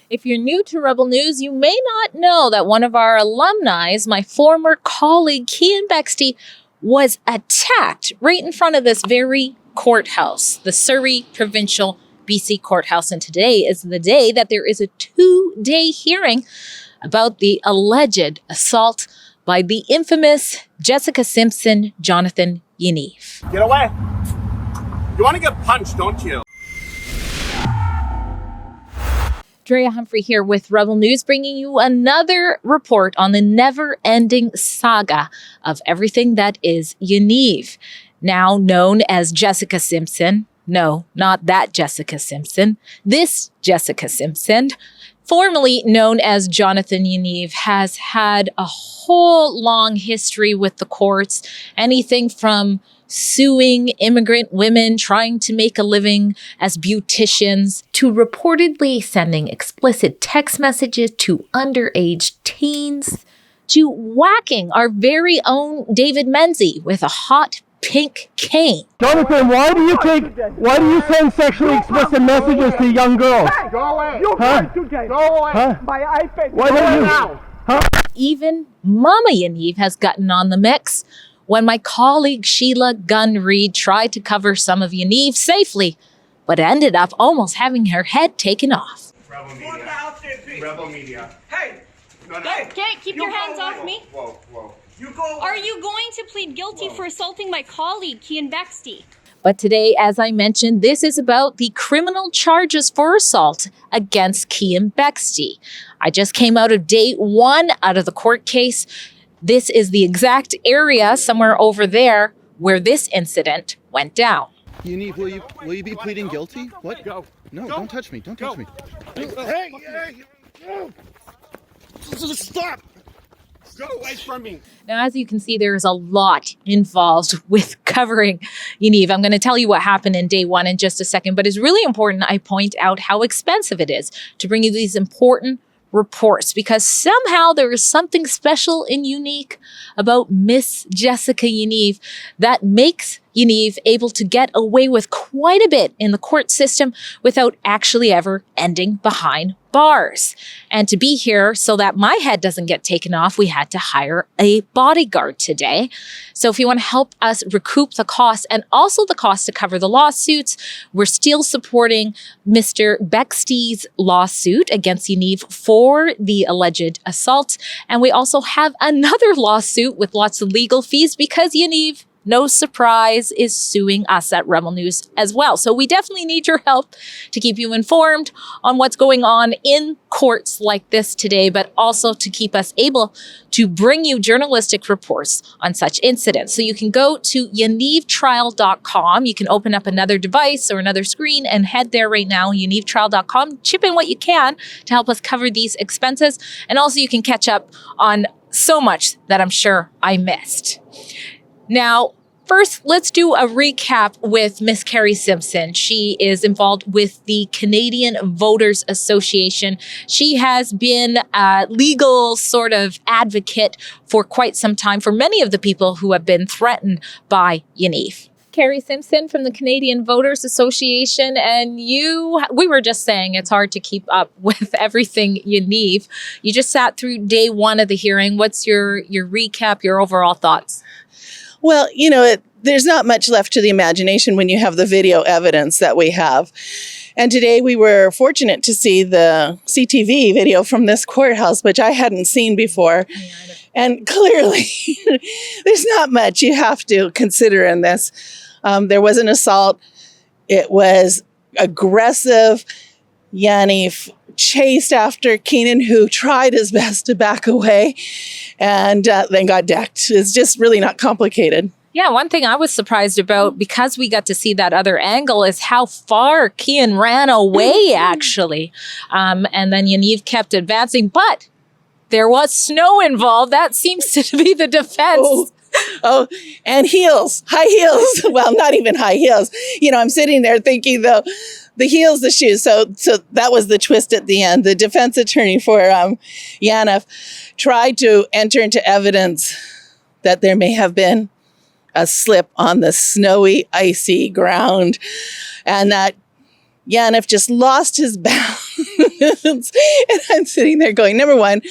If you're new to Rebel News, you may not know that one of our alumni, my former colleague, Keean Bexte, was attacked right in front of this very courthouse, the Surrey Provincial BC Courthouse. And today is the day that there is a 2-day hearing about the alleged assault by the infamous Jessica Simpson, Jonathan Yaniv. Get away. You want to get punched, don't you? Drea, Humphrey here with Rebel News, bringing you another report on the never-ending saga of everything that is Yaniv, now known as Jessica Simpson. No, not that Jessica Simpson. This Jessica Simpson, formerly known as Jonathan Yaniv, has had a whole long history with the courts. Anything from suing immigrant women trying to make a living as beauticians, to reportedly sending explicit text messages to underage teens, to whacking our very own David Menzies with a hot pink cane. Jonathan, why do you send sexually explicit messages to young girls? Hey, go away. Go away. Huh? My iPad. Why don't you? Huh? Even Mama Yaniv has gotten on the mix when my colleague Sheila Gunn-Reid tried to cover some of Yaniv safely, but ended up almost having her head taken off. Rebel Media. Rebel Media. Hey! No. Okay, keep your hands off me. Whoa. You go. Are you going to plead guilty for assaulting my colleague, Keean Bexte? But today, as I mentioned, this is about the criminal charges for assault against Keean Bexte. I just came out of day 1 out of the court case. This is the exact area somewhere over there where this incident went down. Yaniv, will you be pleading guilty? What? Go. No, Go. don't touch me. Don't touch me. Hey! Stop! Go away from me. Now, as you can see, there is a lot involved with covering Yaniv. I'm going to tell you what happened in day 1 in just a second, but it's really important I point out how expensive it is to bring you these important reports, because somehow there is something special and unique about Miss Jessica Yaniv that makes Yaniv able to get away with quite a bit in the court system without actually ever ending behind bars. And to be here so that my head doesn't get taken off, we had to hire a bodyguard today. So if you want to help us recoup the costs and also the cost to cover the lawsuits, we're still supporting Mr. Bexte's lawsuit against Yaniv for the alleged assault. And we also have another lawsuit with lots of legal fees because Yaniv, no surprise, is suing us at Rebel News as well. So we definitely need your help to keep you informed on what's going on in courts like this today, but also to keep us able to bring you journalistic reports on such incidents. So you can go to yanivtrial.com. You can open up another device or another screen and head there right now, yanivtrial.com. Chip in what you can to help us cover these expenses. And also you can catch up on so much that I'm sure I missed. Now, first, let's do a recap with Miss Carrie Simpson. She is involved with the Canadian Voters Association. She has been a legal sort of advocate for quite some time for many of the people who have been threatened by Yaniv. Carrie Simpson from the Canadian Voters Association, and we were just saying it's hard to keep up with everything Yaniv. You just sat through day 1 of the hearing. What's your recap, your overall thoughts? Well, there's not much left to the imagination when you have the video evidence that we have. And today we were fortunate to see the CTV video from this courthouse, which I hadn't seen before. And clearly, there's not much you have to consider in this. There was an assault. It was aggressive. Yaniv chased after Keean, who tried his best to back away and then got decked. It's just really not complicated. Yeah, one thing I was surprised about, because we got to see that other angle, is how far Keean ran away, actually. And then Yaniv kept advancing, but there was snow involved. That seems to be the defense. Oh, and heels, high heels. Well, not even high heels. I'm sitting there thinking, though, the heels, the shoes. So that was the twist at the end. The defense attorney for Yaniv tried to enter into evidence that there may have been a slip on the snowy, icy ground, and that Yaniv just lost his balance And I'm sitting there going, number one,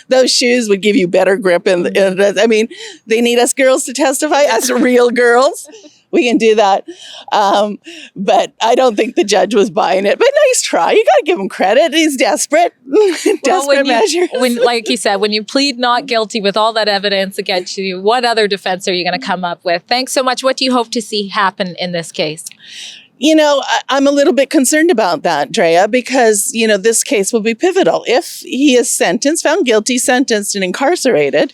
those shoes would give you better grip. And I mean, they need us girls to testify as real girls. We can do that. But I don't think the judge was buying it. But nice try. You got to give him credit. He's desperate. Desperate measures. Like you said, when you plead not guilty with all that evidence against you, what other defense are you going to come up with? Thanks so much. What do you hope to see happen in this case? You know, I'm a little bit concerned about that, Drea, because, you know, this case will be pivotal. If he is sentenced, found guilty, sentenced, and incarcerated,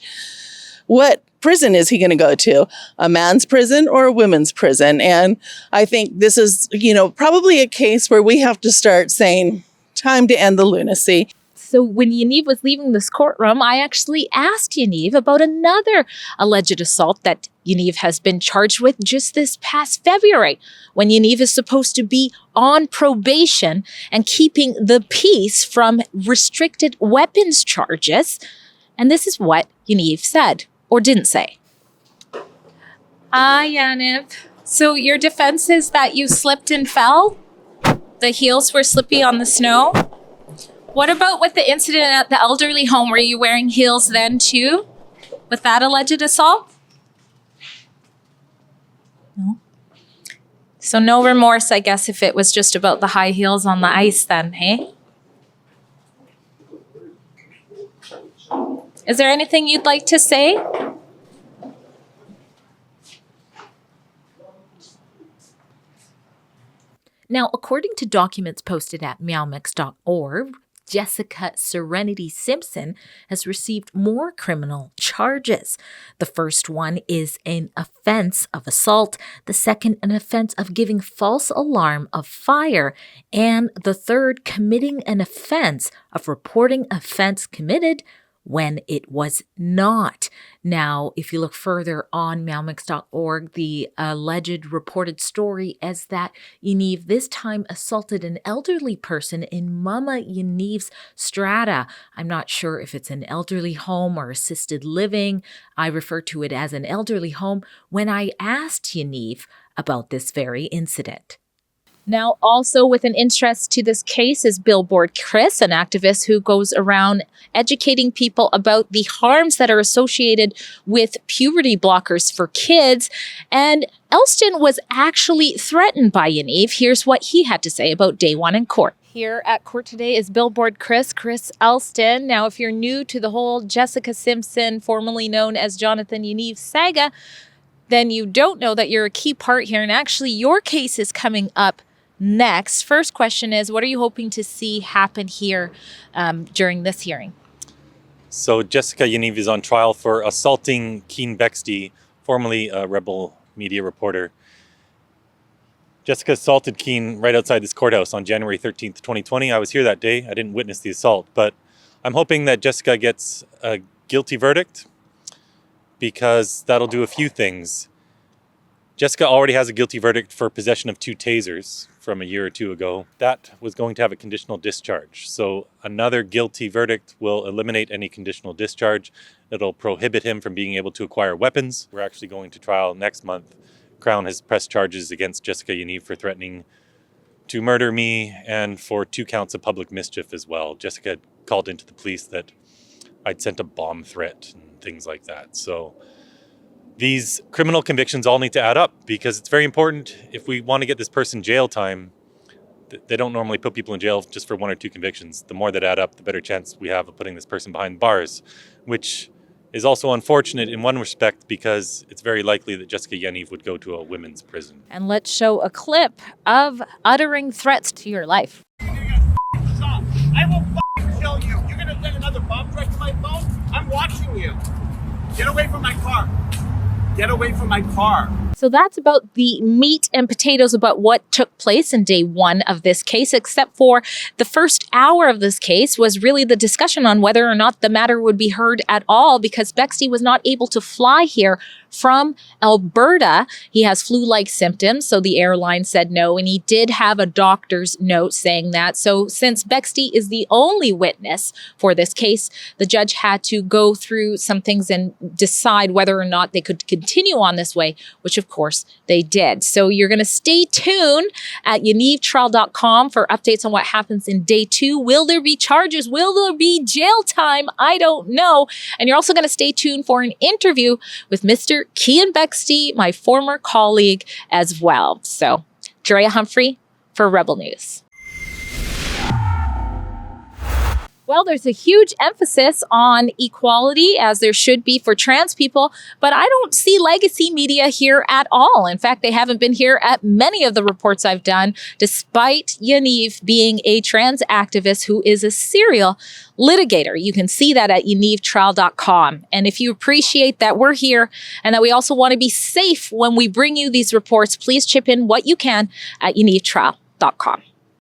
what prison is he going to go to? A man's prison or a women's prison? And I think this is, you know, probably a case where we have to start saying, time to end the lunacy. So when Yaniv was leaving this courtroom, I actually asked Yaniv about another alleged assault that Yaniv has been charged with just this past February, when Yaniv is supposed to be on probation and keeping the peace from restricted weapons charges. And this is what Yaniv said, or didn't say. Yaniv, so your defense is that you slipped and fell? The heels were slippy on the snow? What about with the incident at the elderly home? Were you wearing heels then too? With that alleged assault? No. So no remorse, I guess, if it was just about the high heels on the ice then, hey? Is there anything you'd like to say? Now, according to documents posted at meowmix.org, Jessica Serenity Simpson has received more criminal charges. The first one is an offense of assault, the second an offense of giving false alarm of fire, and the third committing an offense of reporting offense committed when it was not. Now, if you look further on meowmix.org, the alleged reported story is that Yaniv this time assaulted an elderly person in Mama Yaniv's strata. I'm not sure if it's an elderly home or assisted living. I refer to it as an elderly home when I asked Yaniv about this very incident. Now, also with an interest to this case is Billboard Chris, an activist who goes around educating people about the harms that are associated with puberty blockers for kids. And Elston was actually threatened by Yaniv. Here's what he had to say about day one in court. Here at court today is Billboard Chris Elston. Now, if you're new to the whole Jessica Simpson, formerly known as Jonathan Yaniv saga, then you don't know that you're a key part here. And actually, your case is coming up next. First question is, what are you hoping to see happen here during this hearing? So Jessica Yaniv is on trial for assaulting Keean Bexte, formerly a Rebel media reporter. Jessica assaulted Keean right outside this courthouse on January 13th, 2020. I was here that day. I didn't witness the assault, but I'm hoping that Jessica gets a guilty verdict because that'll do a few things. Jessica already has a guilty verdict for possession of 2 tasers from a year or 2 ago. That was going to have a conditional discharge. So another guilty verdict will eliminate any conditional discharge. It'll prohibit him from being able to acquire weapons. We're actually going to trial next month. Crown has pressed charges against Jessica Yaniv for threatening to murder me and for 2 counts of public mischief as well. Jessica had called into the police that I'd sent a bomb threat and things like that. So these criminal convictions all need to add up because it's very important. If we want to get this person jail time, they don't normally put people in jail just for 1 or 2 convictions. The more that add up, the better chance we have of putting this person behind bars, which is also unfortunate in one respect because it's very likely that Jessica Yaniv would go to a women's prison. And let's show a clip of uttering threats to your life. Stop. I will kill you. You're going to send another bomb threat to my phone? I'm watching you. Get away from my car. Get away from my car. So that's about the meat and potatoes about what took place in day one of this case, except for the first hour of this case was really the discussion on whether or not the matter would be heard at all because Bexte was not able to fly here from Alberta. He has flu-like symptoms, so the airline said no, and he did have a doctor's note saying that. So since Bexte is the only witness for this case, the judge had to go through some things and decide whether or not they could continue on this way, which of course they did. So you're going to stay tuned at yanivtrial.com for updates on what happens in day 2. Will there be charges? Will there be jail time? I don't know. And you're also going to stay tuned for an interview with Mr. Keean Bexte, my former colleague as well. So, Drea Humphrey for Rebel News. Well, there's a huge emphasis on equality, as there should be for trans people, but I don't see legacy media here at all. In fact, they haven't been here at many of the reports I've done, despite Yaniv being a trans activist who is a serial litigator. You can see that at yanivtrial.com. And if you appreciate that we're here and that we also want to be safe when we bring you these reports, please chip in what you can at yanivtrial.com.